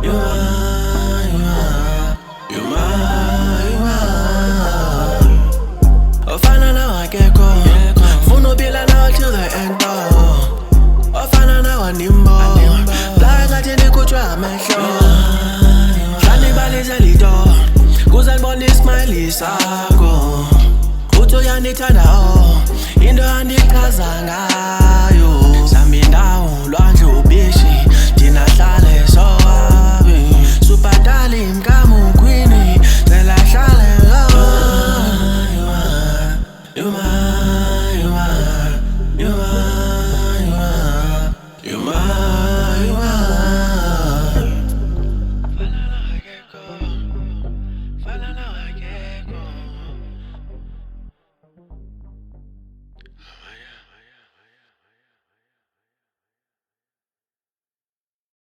you are. Ofana na wakeko, funo bila na till the end. Ofana na wanimbo, blaga tini kuchwa mesho. Shani bali zelido, kuzan boni smiley sako. Uto yani tada o, indo andi kazanga.